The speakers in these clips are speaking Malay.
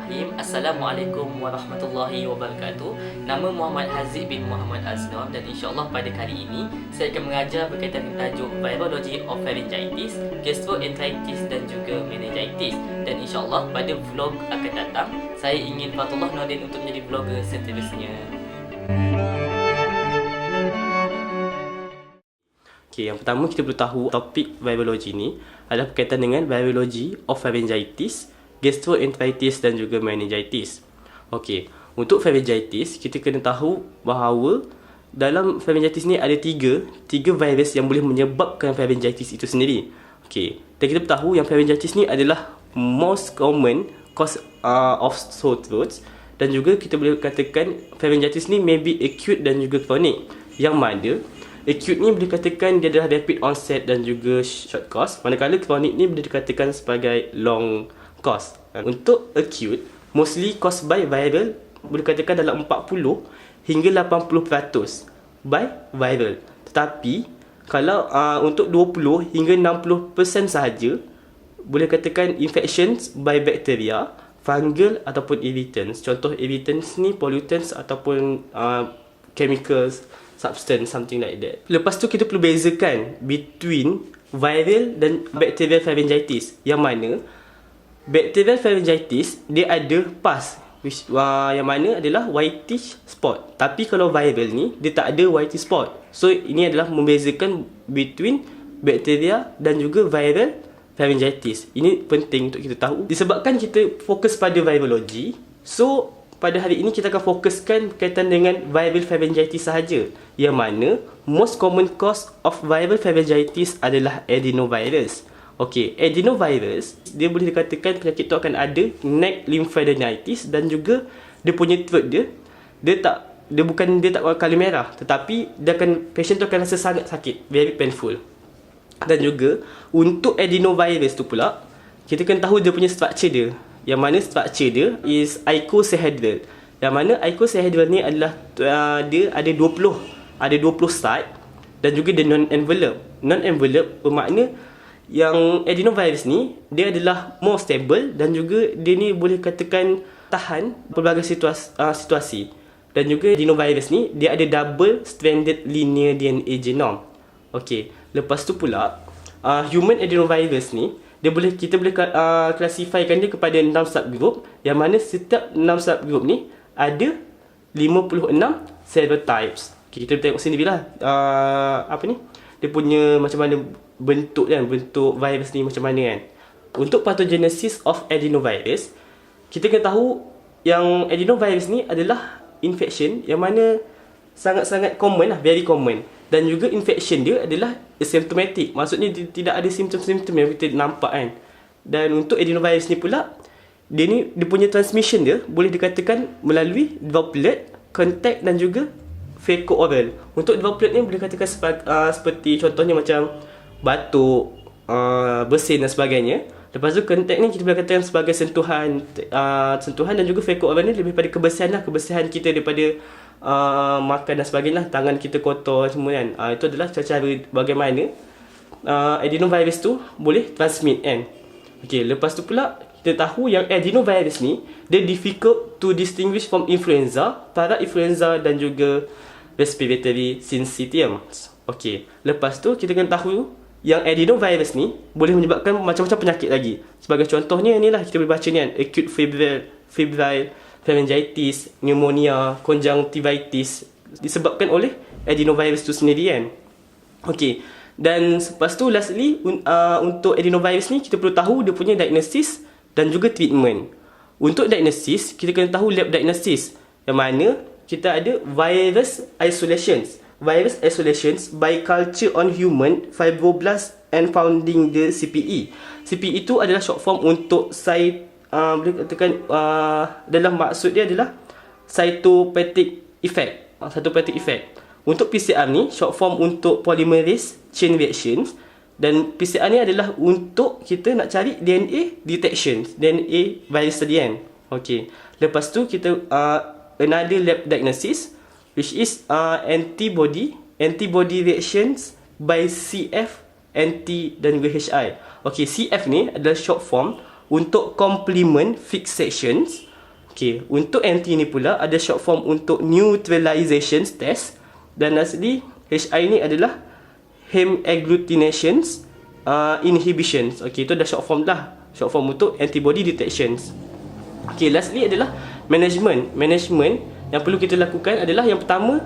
Bismillahirrahmanirrahim. Assalamualaikum warahmatullahi wabarakatuh. Nama Muhammad Haziq bin Muhammad Aznom dan insyaAllah pada kali ini saya akan mengajar berkaitan dengan tajuk Virology of Pharyngitis, Gastroenteritis dan juga Meningitis. Dan insyaAllah pada vlog akan datang saya ingin Fatullah Nordin untuk menjadi vlogger seterusnya. Okay, yang pertama kita perlu tahu topik virology ni adalah berkaitan dengan Virology of Pharyngitis, Gastroenteritis dan juga Meningitis. Okey, untuk pharyngitis kita kena tahu bahawa dalam pharyngitis ni ada tiga virus yang boleh menyebabkan pharyngitis itu sendiri. Okey, dan kita tahu yang pharyngitis ni adalah most common cause of sore throats, dan juga kita boleh katakan pharyngitis ni may be acute dan juga chronic. Yang mana acute ni boleh dikatakan dia adalah rapid onset dan juga short course, manakala chronic ni boleh dikatakan sebagai long course. Untuk acute, mostly caused by viral, boleh dikatakan dalam 40 hingga 80% by viral. Tetapi kalau untuk 20 hingga 60% sahaja boleh katakan infections by bacteria, fungal ataupun irritants. Contoh irritants ni pollutants ataupun chemicals, substance, something like that. Lepas tu kita perlu bezakan between viral dan bacterial pharyngitis, yang mana bacterial pharyngitis dia ada pus yang mana adalah whitish spot. Tapi kalau viral ni dia tak ada whitish spot. So ini adalah membezakan between bacteria dan juga viral pharyngitis. Ini penting untuk kita tahu disebabkan kita fokus pada virology. So pada hari ini kita akan fokuskan berkaitan dengan viral pharyngitis sahaja, yang mana most common cause of viral pharyngitis adalah adenovirus. Okey, adenovirus dia boleh dikatakan penyakit tu akan ada neck lymphadenitis, dan juga dia punya throat dia tak kali merah, tetapi patient tu akan rasa sangat sakit, very painful. Dan juga untuk adenovirus tu pula kita kena tahu dia punya structure dia, yang mana structure dia is icosahedral, yang mana icosahedral ni adalah dia ada 20 site, dan juga dia non-envelope bermakna yang adenovirus ni dia adalah more stable, dan juga dia ni boleh katakan tahan pelbagai situasi. Dan juga adenovirus ni dia ada double stranded linear DNA genome. Okey, lepas tu pula human adenovirus ni kita boleh klasifikasikan dia kepada 6 subgroup, yang mana setiap 6 subgroup ni ada 56 serotypes. Okay, kita tengok sendirilah dia punya macam mana bentuk virus ni macam mana kan. Untuk pathogenesis of adenovirus, kita kena tahu yang adenovirus ni adalah infection yang mana sangat-sangat common lah, very common. Dan juga infection dia adalah asymptomatic, maksudnya dia tidak ada simptom-simptom yang kita nampak kan. Dan untuk adenovirus ni pula, dia punya transmission dia boleh dikatakan melalui droplet, contact dan juga fecal-oral. Untuk droplet ni boleh dikatakan seperti contohnya macam batuk, bersin dan sebagainya. Lepas tu contact ni kita boleh katakan sebagai sentuhan, dan juga fecal-oral ni lebih pada kebersihan kita daripada makan dan sebagainya, tangan kita kotor semua kan. Itu adalah cara bagaimana adenovirus tu boleh transmit kan. Okey, lepas tu pula kita tahu yang adenovirus ni dia difficult to distinguish from influenza, parainfluenza dan juga respiratory syncytium. Okey, lepas tu kita kena tahu yang adenovirus ni boleh menyebabkan macam-macam penyakit lagi. Sebagai contohnya inilah kita boleh baca ni kan, acute febrile pharyngitis, pneumonia, conjunctivitis, disebabkan oleh adenovirus tu sendiri kan. Okey, dan lepas tu lastly untuk adenovirus ni kita perlu tahu dia punya diagnosis dan juga treatment. Untuk diagnosis kita kena tahu lab diagnosis, yang mana kita ada virus isolations by culture on human fibroblast and founding the CPE. CPE itu adalah short form untuk boleh katakan dalam maksud dia adalah cytopathic effect. Untuk PCR ni short form untuk polymerase chain reactions, dan PCR ni adalah untuk kita nak cari DNA detection, DNA virus tadi kan. Okey, lepas tu kita another lab diagnosis which is antibody reactions by CF, NT dan juga HI. Okey, CF ni adalah short form untuk complement fixations. Okey, untuk NT ni pula ada short form untuk neutralization test, dan lastly HI ni adalah hem agglutinations inhibitions. Okey, itu dah short form lah. Short form untuk antibody detections. Okey, lastly adalah management. Management yang perlu kita lakukan adalah yang pertama,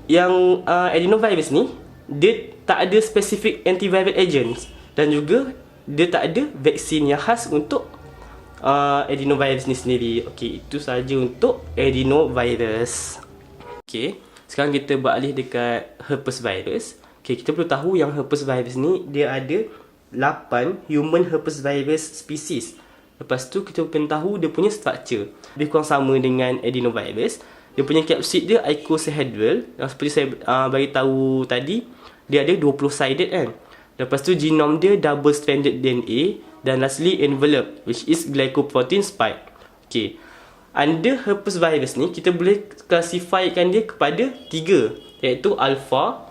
yang adenovirus ni dia tak ada specific antiviral agents, dan juga dia tak ada vaksin yang khas untuk adenovirus ni sendiri. Okey, itu sahaja untuk adenovirus. Okey, sekarang kita beralih dekat herpes virus. Okey, kita perlu tahu yang herpes virus ni dia ada 8 human herpes virus species. Lepas tu kita perlu tahu dia punya structure. Lebih kurang sama dengan adenovirus. Dia punya capsid dia icosahedral. Seperti saya bagi tahu tadi, dia ada 20-sided kan. Lepas tu genome dia double stranded DNA, dan lastly envelope, which is glycoprotein spike. Okay, under herpes virus ni kita boleh classifykan dia kepada 3, iaitu alpha,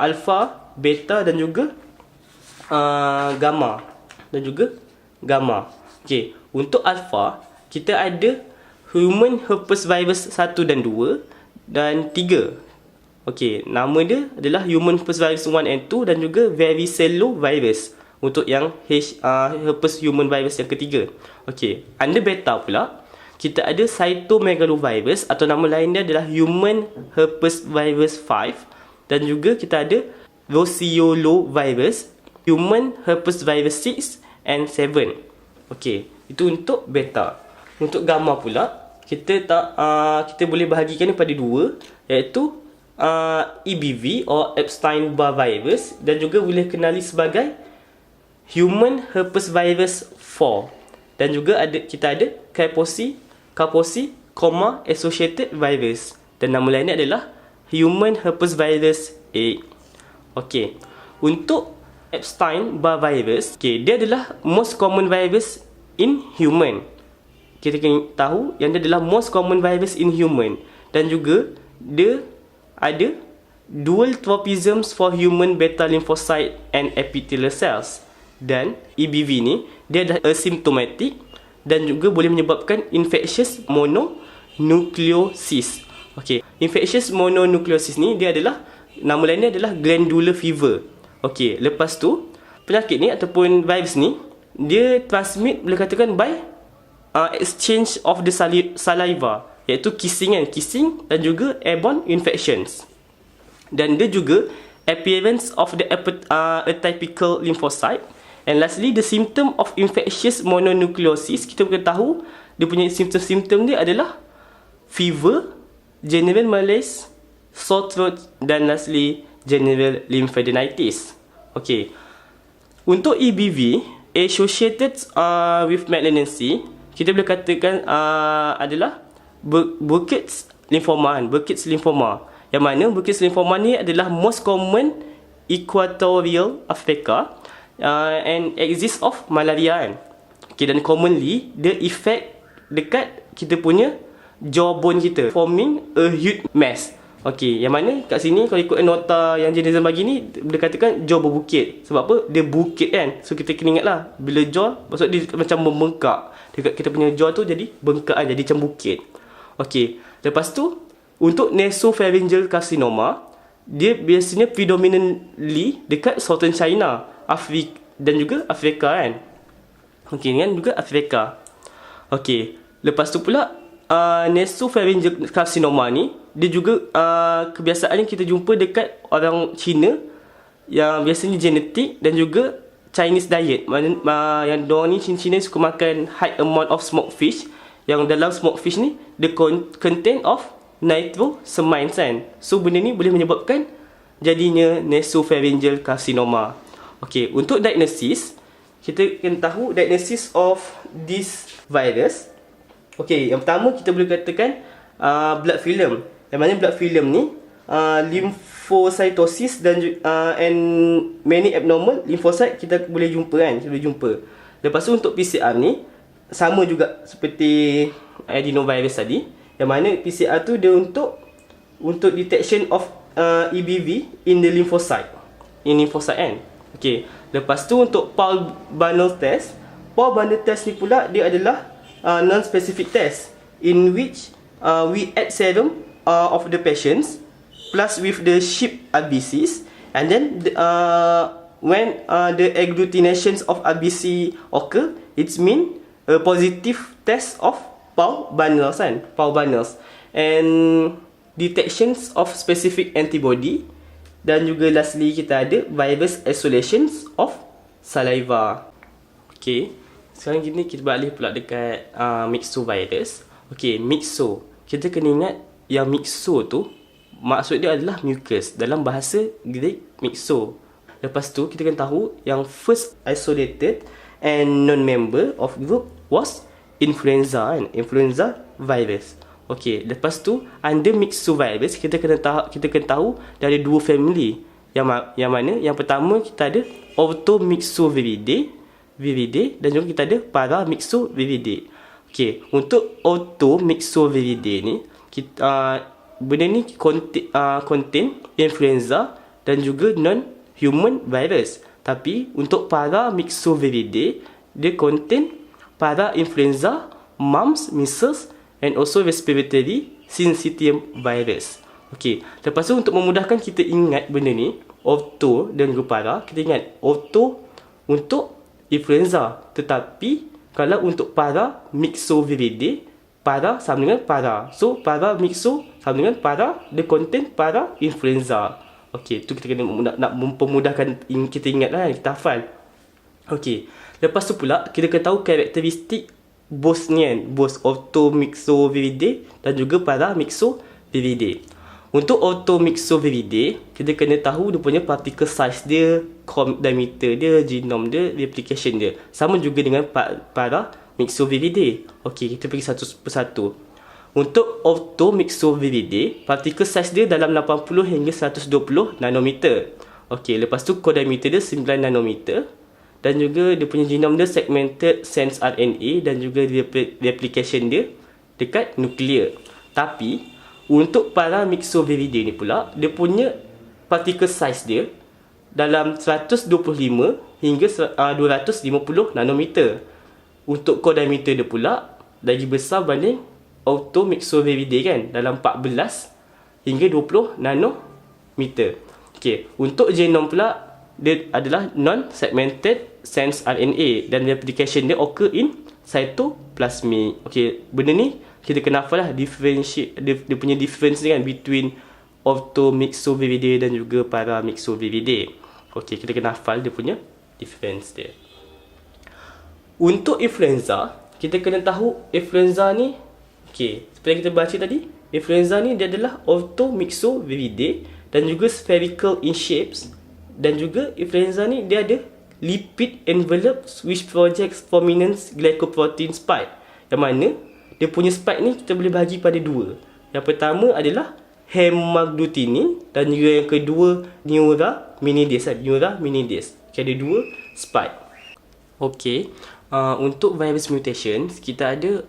alpha, beta dan juga gamma. Okay, untuk alpha kita ada human herpes virus 1 dan 2 dan 3. Okey, nama dia adalah human herpes virus 1 and 2 dan juga varicella-virus untuk yang herpes human virus yang ketiga. Okey, under beta pula kita ada cytomegalovirus atau nama lain dia adalah human herpes virus 5, dan juga kita ada roseola-virus, human herpes virus 6 and 7. Okey, itu untuk beta. Untuk gamma pula kita boleh bahagikan pada 2, iaitu EBV or Epstein-Barr virus, dan juga boleh kenali sebagai human herpes virus 4, dan juga kita ada Kaposi, associated virus, dan nama lainnya adalah human herpes virus 8. Okey, untuk Epstein-Barr virus, dia adalah most common virus in human. Kita kena tahu yang dia adalah most common virus in human, dan juga dia ada dual tropisms for human beta lymphocyte and epithelial cells. Dan EBV ni dia adalah asymptomatic dan juga boleh menyebabkan infectious mononucleosis. Okey, infectious mononucleosis ni dia adalah, nama lainnya adalah glandular fever. Okey, lepas tu penyakit ni ataupun virus ni dia transmit, boleh katakan by exchange of the saliva, iaitu kissing dan juga airborne infections. Dan dia juga appearance of the atypical lymphocyte. And lastly, the symptom of infectious mononucleosis, kita boleh tahu dia punya simptom-simptom dia adalah fever, general malaise, sore throat, dan lastly general lymphadenitis. Okay, untuk EBV associated with malignancy, kita boleh katakan adalah Burkitt's lymphoma. Yang mana Burkitt's lymphoma ni adalah most common equatorial Africa and exists of malaria kan. Okay, dan commonly dia effect dekat kita punya jawbone kita, forming a huge mass. Okay, yang mana kat sini kalau ikut nota yang Jenizan bagi ni, boleh katakan jaw berbukit. Sebab apa? Dia bukit kan. So kita kena ingat lah, bila jaw, maksud dia macam membengkak. Dekat kita punya jaw tu jadi bengkak kan, jadi macam bukit. Okay, lepas tu untuk nasopharyngeal carcinoma, dia biasanya predominantly dekat Southern China, Afrika dan juga Afrika kan. Okay, kan juga Afrika. Okay, lepas tu pula nasopharyngeal carcinoma ni, dia juga kebiasaannya kita jumpa dekat orang Cina yang biasanya genetik dan juga Chinese diet. Yang diorang ni Cina suka makan high amount of smoked fish, yang dalam smoked fish ni dia contain of nitrosamines kan. So benda ni boleh menyebabkan jadinya nasopharyngeal carcinoma. Okay, untuk diagnosis, kita kena tahu diagnosis of this virus. Okay, yang pertama kita boleh katakan blood film. Yang mana blood film ni lymphocytosis dan and many abnormal lymphocyte kita boleh jumpa kan, Lepas tu untuk PCR ni sama juga seperti adenovirus tadi, yang mana PCR tu dia untuk detection of EBV in the lymphocyte kan. Okay, lepas tu untuk Paul Bundle test ni pula dia adalah non-specific test in which we add serum of the patients plus with the sheep RBCs, and then when the agglutinations of RBC occur, it means a positive test of Pau Barnels and detections of specific antibody, dan juga lastly kita ada virus isolations of saliva. Okay, sekarang gini kita balik pula dekat myxovirus. Okay, myxo, kita kena ingat yang myxo tu maksud dia adalah mucus. Dalam bahasa Greek, myxo. Lepas tu kita kena tahu yang first isolated and non-member of group was influenza virus. Okay, lepas tu under myxovirus kita kena tahu dia ada dua family. Yang mana? Yang pertama kita ada Orthomyxoviridae dan juga kita ada Paramyxoviridae. Okay, untuk Orthomyxoviridae ni benda ni contain influenza dan juga non-human virus. Tapi untuk Paramyxoviridae, dia contain para-influenza, mumps, measles and also respiratory syncytium virus. Okey, lepas tu untuk memudahkan kita ingat benda ni, ortho dan juga para, kita ingat ortho untuk influenza, tetapi kalau untuk Paramyxoviridae, para sama dengan para. So Paramyxo sama dengan para, dia contain para-influenza. Okey, tu kita kena nak mempermudahkan kita ingat lah, kita hafal. Okey, lepas tu pula kita kena tahu karakteristik bos ni kan, bos Orthomyxoviridae dan juga Paramyxoviridae. Untuk Orthomyxoviridae, kita kena tahu dia punya particle size dia, diameter dia, genome dia, replication dia. Sama juga dengan Paramyxoviridae. Okey, kita pergi satu persatu. Untuk Orthomyxoviridae, particle size dia dalam 80 hingga 120 nanometer. Okey, lepas tu diameter dia 9 nanometer. Dan juga dia punya genome dia segmented sense RNA dan juga replication dia dekat nuklear. Tapi untuk Paramyxoviridae ni pula, dia punya particle size dia dalam 125 hingga 250 nanometer. Untuk diameter dia pula lagi besar banding Orthomyxoviridae kan, dalam 14 hingga 20 nanometer. Okey, untuk genome pula dia adalah non-segmented sense RNA dan replication dia occur in cytoplasmic. Okey, benda ni kita kena hafal lah differentiate dia punya difference ni kan between Orthomyxoviridae dan juga Paramyxoviridae. Okey, kita kena hafal dia punya difference dia. Untuk influenza, kita kena tahu influenza ni, okey, seperti yang kita baca tadi, influenza ni dia adalah Orthomyxoviridae dan juga spherical in shapes, dan juga influenza ni dia ada lipid envelope which projects prominent glycoprotein spike. Yang mana dia punya spike ni kita boleh bahagi pada dua. Yang pertama adalah hemagglutinin dan juga yang kedua neuraminidase. Okay, ada dua spike. Okey, untuk virus mutations kita ada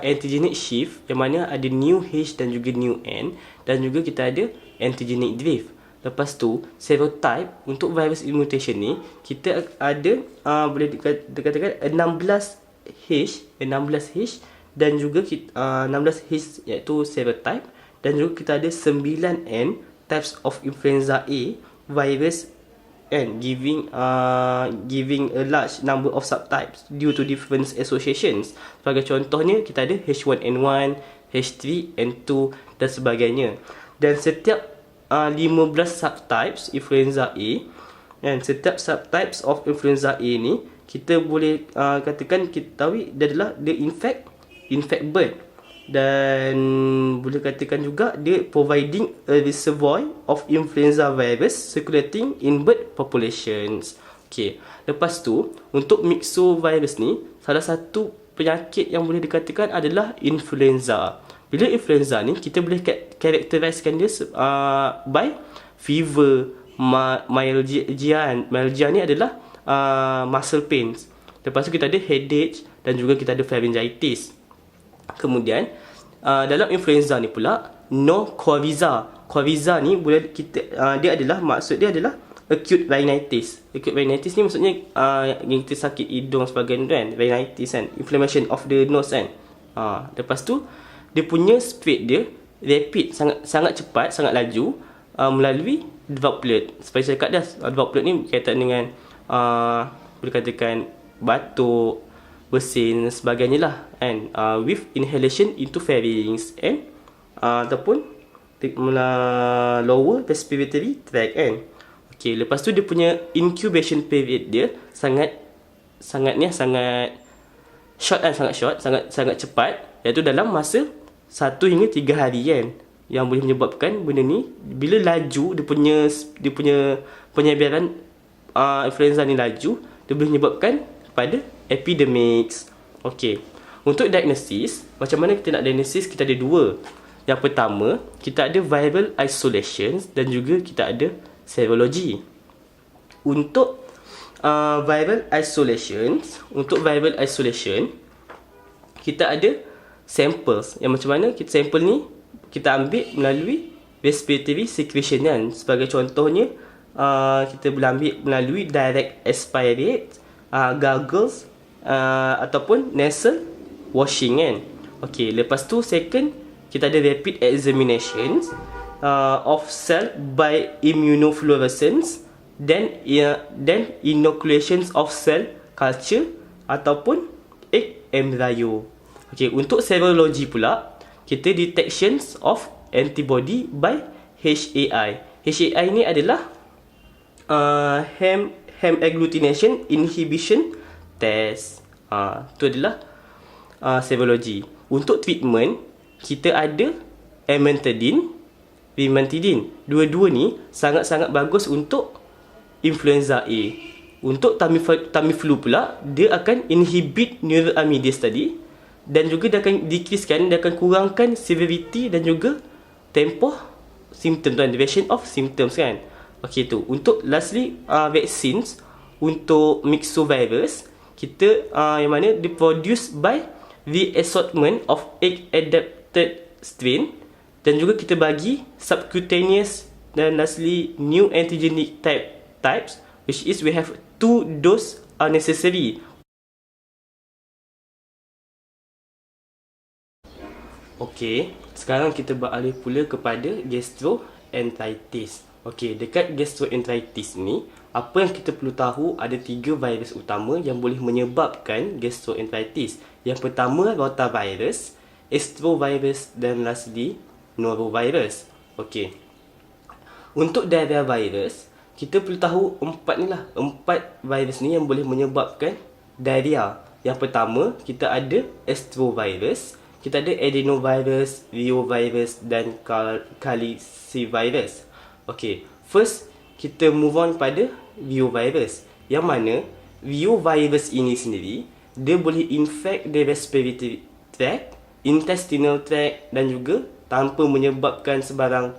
antigenic shift yang mana ada new H dan juga new N, dan juga kita ada antigenic drift. Lepas tu serotype untuk virus mutation ni kita ada boleh dikatakan 16H dan juga 16H iaitu serotype, dan juga kita ada 9N types of influenza A virus, and giving a large number of subtypes due to different associations. Sebagai contohnya kita ada H1N1, H3N2 dan sebagainya. Dan setiap 15 subtypes influenza A, dan setiap subtypes of influenza A ni kita boleh katakan kita tahu dia adalah dia infect bird, dan boleh katakan juga dia providing a reservoir of influenza virus circulating in bird populations. Okey, lepas tu untuk myxovirus ni salah satu penyakit yang boleh dikatakan adalah influenza. Bila influenza ni kita boleh karakteriskan dia by fever, myalgia ni adalah muscle pains. Lepas tu kita ada headache dan juga kita ada pharyngitis. Kemudian dalam influenza ni pula no coryza. Coryza ni boleh dia adalah maksud dia adalah acute rhinitis. Acute rhinitis ni maksudnya yang kita sakit hidung sebagainya kan, rhinitis kan, inflammation of the nose kan. Lepas tu dia punya speed dia rapid, sangat cepat, sangat laju melalui droplet. Seperti saya cakap dah, droplet ni berkaitan dengan boleh katakan batuk, bersin dan sebagainya lah kan, with inhalation into pharynx and ataupun lower respiratory tract kan. Okey, lepas tu dia punya incubation period dia sangat short kan, sangat cepat, iaitu dalam masa 1 hingga 3 hari kan, yang boleh menyebabkan benda ni bila laju dia punya penyebaran influenza ni laju, dia boleh menyebabkan pada epidemics. Okey. Untuk diagnosis, macam mana kita nak diagnosis, kita ada dua. Yang pertama, kita ada viral isolation dan juga kita ada serology. Untuk viral isolation, kita ada samples. Yang macam mana kita sampel ni kita ambil melalui respiratory secretion kan. Sebagai contohnya, kita boleh ambil melalui direct aspirate, gargles ataupun nasal washing kan. Okey, lepas tu second, kita ada rapid examinations of cell by immunofluorescence, then inoculations of cell culture ataupun egg embryo. Okey, untuk serology pula, kita detections of antibody by HAI. HAI ni adalah hem agglutination inhibition test. Itu adalah serology. Untuk treatment, kita ada amantadine, rimantadine. Dua-dua ni sangat-sangat bagus untuk influenza A. Untuk Tamiflu pula, dia akan inhibit neuroamidase tadi, dan juga dia akan decreasekan, dia akan kurangkan severity dan juga tempoh symptom dan duration of symptoms kan. Okey tu. Untuk lastly, vaccines untuk myxovirus, kita yang mana diproduce by the assortment of egg adapted strain, dan juga kita bagi subcutaneous dan lastly new antigenic types, which is we have 2 dose are necessary. Okey, sekarang kita beralih pula kepada gastroenteritis. Okey, dekat gastroenteritis ni, apa yang kita perlu tahu, ada 3 virus utama yang boleh menyebabkan gastroenteritis. Yang pertama, rotavirus, astrovirus dan lastly norovirus. Okey. Untuk diarrhea virus, kita perlu tahu 4 virus ni yang boleh menyebabkan diarrhea. Yang pertama, kita ada astrovirus, kita ada adenovirus, reovirus dan calicivirus. Okey, first kita move on pada reovirus, yang mana reovirus ini sendiri dia boleh infect the respiratory tract, intestinal tract dan juga tanpa menyebabkan sebarang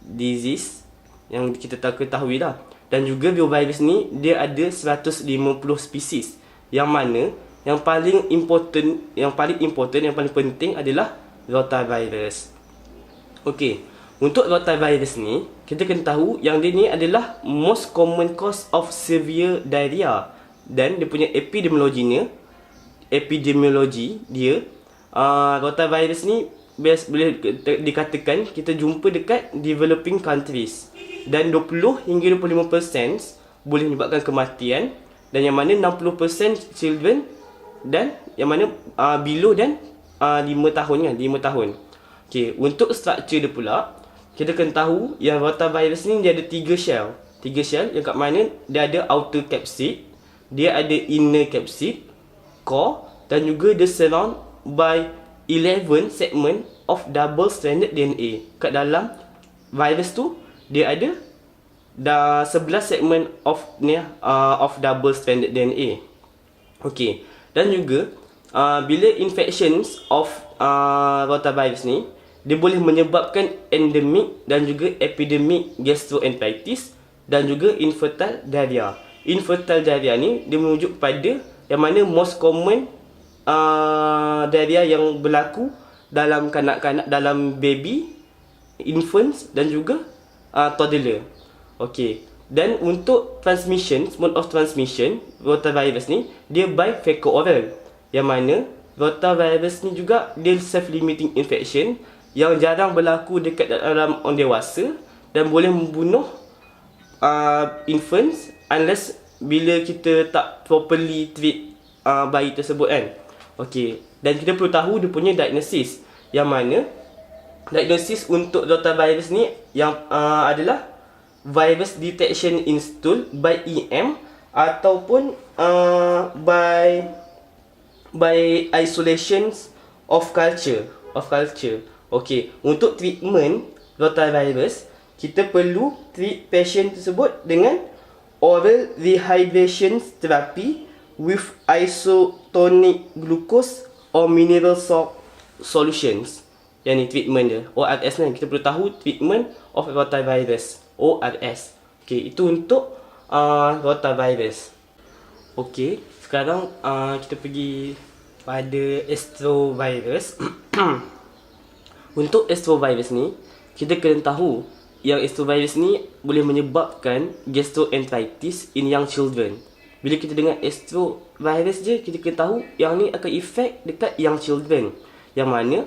disease yang kita tak ketahui dah. Dan juga reovirus ni dia ada 150 spesies, yang mana yang paling important, yang paling penting adalah rotavirus. Okey, untuk rotavirus ni kita kena tahu yang dia ni adalah most common cause of severe diarrhea, dan dia punya epidemiologi dia rotavirus ni boleh dikatakan kita jumpa dekat developing countries, dan 20 hingga 25% boleh menyebabkan kematian, dan yang mana 60% children, dan yang mana below dan 5 tahun kan, 5 tahun. Okey, untuk structure dia pula, kita kena tahu yang rotavirus ni dia ada 3 shell. 3 shell yang kat mana dia ada outer capsid, dia ada inner capsid, core, dan juga dia surround by 11 segment of double stranded DNA. Kat dalam virus tu dia ada 11 segment of double stranded DNA. Okey, dan juga bila infections of rotavirus ni, dia boleh menyebabkan endemic dan juga epidemic gastroenteritis dan juga infertile diarrhea. Infertile diarrhea ni dia merujuk pada yang mana most common diarrhea yang berlaku dalam kanak-kanak, dalam baby, infants dan juga toddler. Okey. Dan untuk transmission, mode of transmission rotavirus ni dia by fecal oral, yang mana rotavirus ni juga dia self-limiting infection yang jarang berlaku dekat dalam orang dewasa dan boleh membunuh infants unless bila kita tak properly treat bayi tersebut kan. Okey, dan kita perlu tahu dia punya diagnosis, yang mana diagnosis untuk rotavirus ni yang adalah virus detection in stool by EM ataupun by isolations of culture. Okey, untuk treatment rotavirus, kita perlu treat patient tersebut dengan oral rehydration therapy with isotonic glucose or mineral salt solutions. Yang ni treatment dia. ORS ni kita perlu tahu treatment of rotavirus. ORS. Okey, itu untuk rotavirus. Okey, sekarang kita pergi pada astrovirus. Untuk astrovirus ni, kita kena tahu yang astrovirus ni boleh menyebabkan gastroenteritis in young children. Bila kita dengar astrovirus je, kita kena tahu yang ni akan efek dekat young children. Yang mana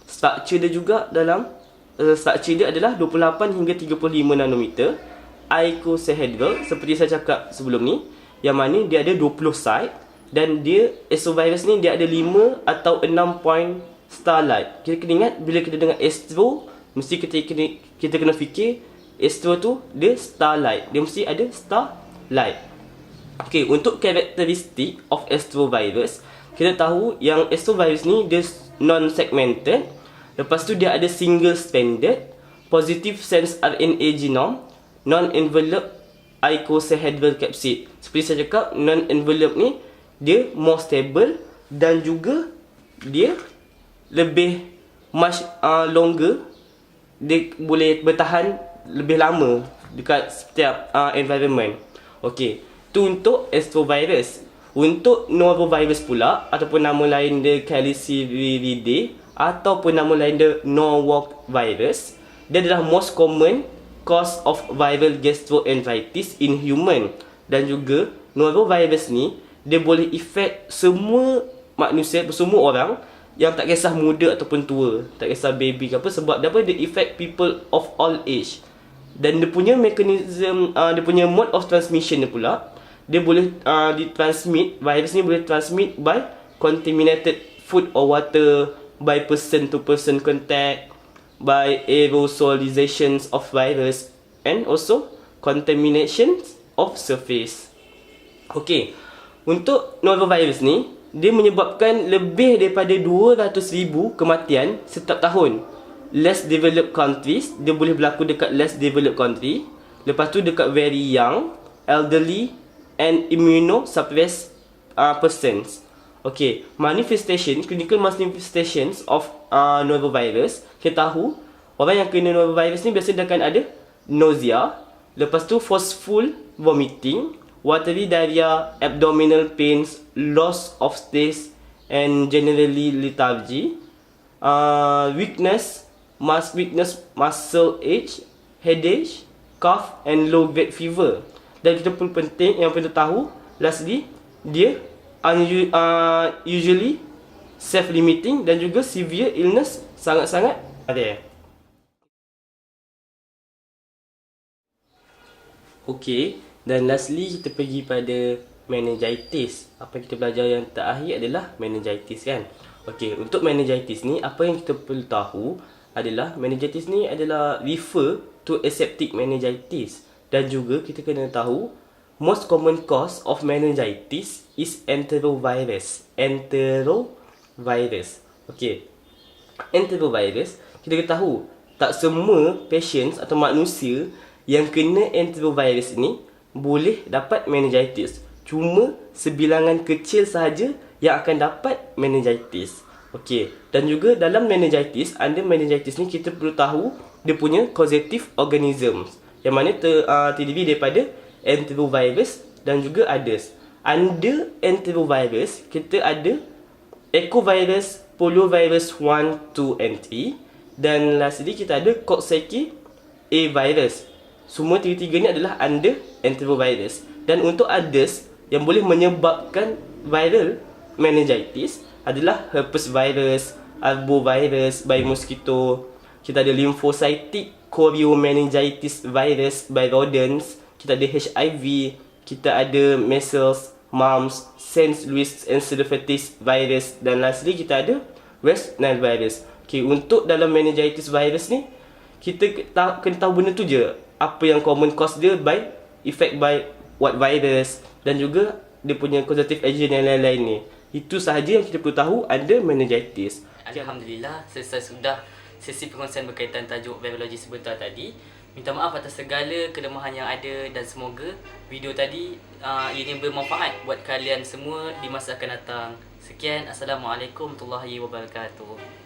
struktur dia juga dalam struktur dia adalah 28 hingga 35 nanometer icosahedral seperti saya cakap sebelum ni, yang mana dia ada 20 site dan dia astrovirus ni dia ada 5 atau 6 point starlight. Kita kena ingat bila kita dengar astro, mesti kita kena fikir astro tu dia starlight. Dia mesti ada starlight. Okey, untuk karakteristik of astrovirus, kita tahu yang astrovirus ni dia non-segmented. Lepas tu dia ada single stranded, positive sense RNA genome, non-enveloped icosahedral capsid. Seperti saya cakap, non-enveloped ni dia more stable dan juga dia lebih much longer. Dia boleh bertahan lebih lama dekat setiap environment. Okey, tu untuk astrovirus. Untuk norovirus pula, ataupun nama lain dia Caliciviridae ataupun nama lain dia Norwalk virus, dia adalah most common cause of viral gastroenteritis in human. Dan juga norovirus ni dia boleh efek semua manusia, semua orang, yang tak kisah muda ataupun tua, tak kisah baby ke apa. Sebab dia apa, dia effect people of all age. Dan dia punya mechanism, dia punya mode of transmission dia pula, dia boleh ditransmit, virus ni boleh transmit by contaminated food or water, by person to person contact, by aerosolizations of virus, and also contamination of surface. Okey, untuk norovirus ni dia menyebabkan lebih daripada 200,000 kematian setiap tahun. Less developed countries, dia boleh berlaku dekat less developed country. Lepas tu dekat very young, elderly and immunosuppressed persons. Okay, clinical manifestations of norovirus. Kita tahu orang yang kena norovirus ni biasanya akan ada nausea, lepas tu forceful vomiting, watery diarrhea, abdominal pains, loss of taste and generally lethargy, weakness, muscle ache, headache, cough and low grade fever. Dan kita pun penting yang perlu tahu, lastly, dia usually self-limiting dan juga severe illness sangat-sangat ada. Okey, dan lastly kita pergi pada meningitis. Apa yang kita belajar yang terakhir adalah meningitis kan. Okey, untuk meningitis ni apa yang kita perlu tahu adalah meningitis ni adalah refer to aseptic meningitis. Dan juga kita kena tahu most common cause of meningitis is enterovirus. Okey, enterovirus, kita kena tahu tak semua patients atau manusia yang kena enterovirus ni boleh dapat meningitis. Cuma sebilangan kecil sahaja yang akan dapat meningitis. Okey, dan juga dalam meningitis, under meningitis ni kita perlu tahu dia punya causative organisms, yang mana terdiri daripada enterovirus dan juga others. Under enterovirus, kita ada echovirus, poliovirus 1, 2 and 3. Dan lastly kita ada Coxsackie A virus. Semua tiga-tiga ni adalah under enterovirus. Dan untuk others yang boleh menyebabkan viral meningitis adalah herpes virus, arbovirus by mosquito. Kita ada lymphocytic choriomeningitis virus by rodents. Kita ada HIV, kita ada measles, mumps, St. Louis encephalitis virus, dan lastly kita ada West Nile virus. Okay, untuk dalam meningitis virus ni, kita kena tahu benda tu je. Apa yang common cause dia by effect by what virus, dan juga dia punya causative agent yang lain-lain ni. Itu sahaja yang kita perlu tahu under meningitis. Alhamdulillah, selesai sudah sesi perkongsian berkaitan tajuk virologi sebentar tadi. Minta maaf atas segala kelemahan yang ada dan semoga video tadi ini bermanfaat buat kalian semua di masa akan datang. Sekian, Assalamualaikum warahmatullahi wabarakatuh.